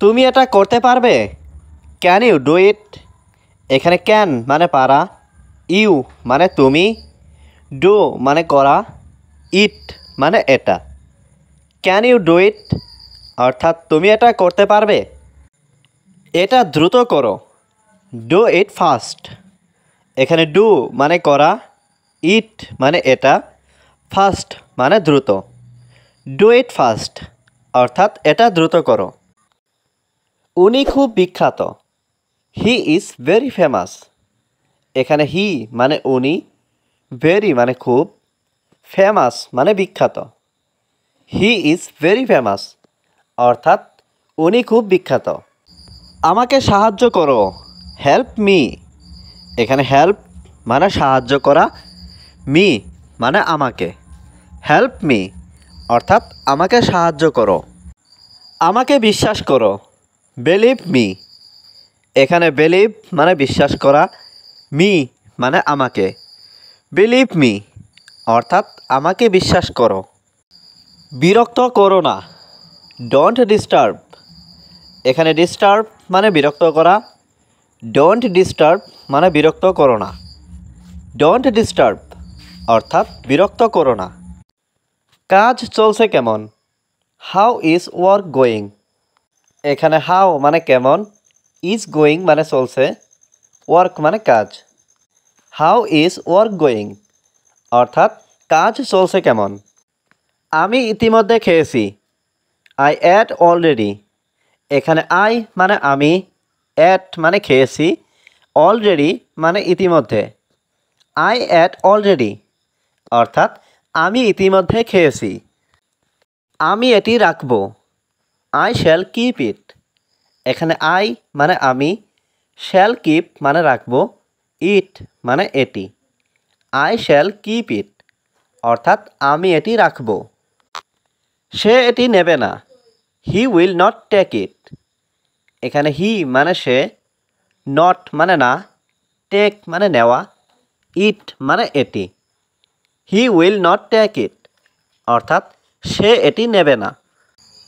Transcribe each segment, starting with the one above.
তুমি এটা করতে পারবে? Can you do it? এখানে ক্যান মানে পারা, ইউ মানে তুমি, ডু মানে করা, ইট মানে এটা। ক্যান ইউ ডু ইট অর্থাৎ তুমি এটা করতে পারবে। এটা দ্রুত করো, ডু ইট ফাস্ট। এখানে ডু মানে করা, ইট মানে এটা, ফাস্ট মানে দ্রুত। ডু ইট ফাস্ট অর্থাৎ এটা দ্রুত করো। উনি খুব বিখ্যাত, হি ইজ ভেরি ফেমাস। এখানে হি মানে উনি, ভেরি মানে খুব, ফেমাস মানে বিখ্যাত। হি ইজ ভেরি ফেমাস অর্থাৎ উনি খুব বিখ্যাত। আমাকে সাহায্য করো, হেল্প মি। এখানে হেল্প মানে সাহায্য করা, মি মানে আমাকে। হেল্প মি অর্থাৎ আমাকে সাহায্য করো। আমাকে বিশ্বাস করো, বিলিভ মি। এখানে বিলিভ মানে বিশ্বাস করা, মি মানে আমাকে। বিলিভ মি অর্থাৎ আমাকে বিশ্বাস করো। বিরক্ত করো না, ডোন্ট ডিস্টার্ব। এখানে ডিস্টার্ব মানে বিরক্ত করা, ডোন্ট ডিস্টার্ব মানে বিরক্ত করো না। ডোন্ট ডিস্টার্ব অর্থাৎ বিরক্ত করো না। কাজ চলছে কেমন, হাউ ইজ ওয়ার্ক গোয়িং। এখানে হাউ মানে কেমন, ইজ গোয়িং মানে চলছে, ওয়ার্ক মানে কাজ। হাউ ইজ ওয়ার্ক গোয়িং অর্থাৎ কাজ চলছে কেমন। আমি ইতিমধ্যে খেয়েছি, আই অ্যাট অলরেডি। এখানে আই মানে আমি, অ্যাট মানে খেয়েছি, অলরেডি মানে ইতিমধ্যে। আই অ্যাট অলরেডি অর্থাৎ আমি ইতিমধ্যে খেয়েছি। আমি এটি রাখব, আই শ্যাল কিপ ইট। এখানে আই মানে আমি, শ্যাল কিপ মানে রাখব, ইট মানে এটি। আই শ্যাল কিপ ইট অর্থাৎ আমি এটি রাখব। সে এটি নেবে না, he will not take it. এখানে হি মানে সে, নট মানে না, টেক মানে নেওয়া, ইট মানে এটি। He will not take it অর্থাৎ সে এটি নেবে না।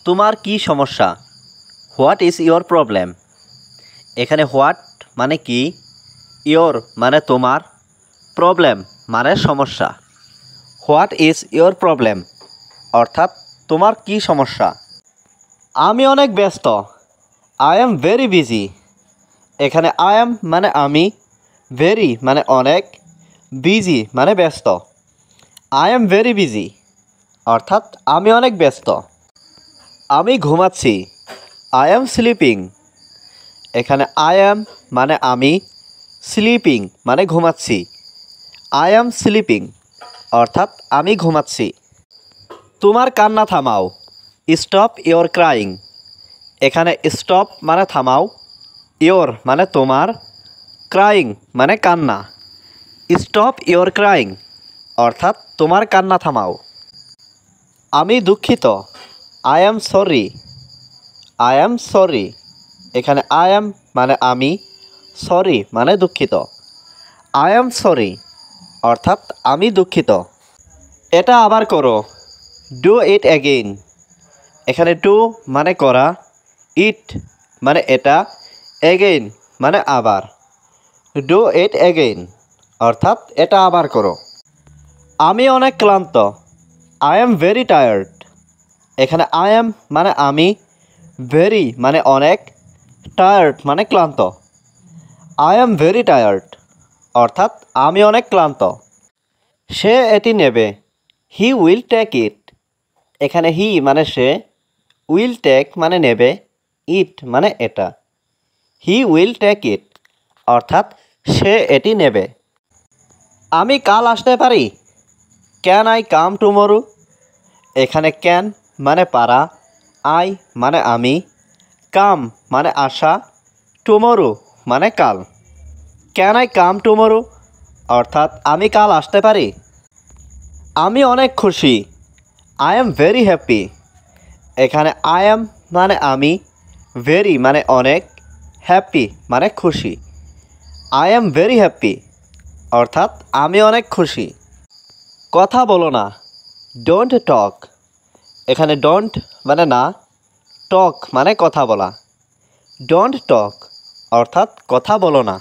তোমার কি সমস্যা, হোয়াট ইজ ইয়োর প্রবলেম। এখানে হোয়াট মানে কি, ইয়োর মানে তোমার, প্রবলেম মানে সমস্যা। হোয়াট ইজ ইয়োর প্রবলেম অর্থাৎ তোমার কি সমস্যা। আমি অনেক ব্যস্ত, আই এম ভেরি বিজি। এখানে আই এম মানে আমি, ভেরি মানে অনেক, বিজি মানে ব্যস্ত। আই এম ভেরি বিজি অর্থাৎ আমি অনেক ব্যস্ত। আমি ঘুমাচ্ছি, আই এম স্লিপিং। এখানে আই এম মানে আমি, স্লিপিং মানে ঘুমাচ্ছি। আই এম স্লিপিং অর্থাৎ আমি ঘুমাচ্ছি। তোমার কান্না থামাও, স্টপ ইয়োর ক্রাইং। এখানে স্টপ মানে থামাও, ইয়োর মানে তোমার, ক্রাইং মানে কান্না। স্টপ ইয়োর ক্রাইং অর্থাৎ তোমার কান্না থামাও। আমি দুঃখিত, I am sorry. I am sorry. এখানে আই এম মানে আমি, সরি মানে দুঃখিত। আই এম সরি অর্থাৎ আমি দুঃখিত। এটা আবার করো, ডু ইট অ্যাগেইন। এখানে ডু মানে করা, ইট মানে এটা, অ্যাগেইন মানে আবার। ডু ইট অ্যাগেইন অর্থাৎ এটা আবার করো। আমি অনেক ক্লান্ত, আই এম ভেরি টায়ার্ড। এখানে আই এম মানে আমি, ভেরি মানে অনেক, টায়ার্ড মানে ক্লান্ত। আই এম ভেরি টায়ার্ড অর্থাৎ আমি অনেক ক্লান্ত। সে এটি নেবে, হি উইল টেক ইট। এখানে হি মানে সে, উইল টেক মানে নেবে, ইট মানে এটা। হি উইল টেক ইট অর্থাৎ সে এটি নেবে। আমি কাল আসতে পারি, ক্যান আই কাম টুমরো। এখানে ক্যান মানে পারা, আই মানে আমি, কাম মানে আসা, টুমরো মানে কাল। ক্যান আই কাম টুমরো অর্থাৎ আমি কাল আসতে পারি। আমি অনেক খুশি, আই এম ভেরি হ্যাপি। এখানে আই এম মানে আমি, ভেরি মানে অনেক, হ্যাপি মানে খুশি। আই এম ভেরি হ্যাপি অর্থাৎ আমি অনেক খুশি। কথা বলো না, ডোন্ট টক। এখানে ডোন্ট মানে না, টক মানে কথা বলা। ডোন্ট টক অর্থাৎ কথা বলো না।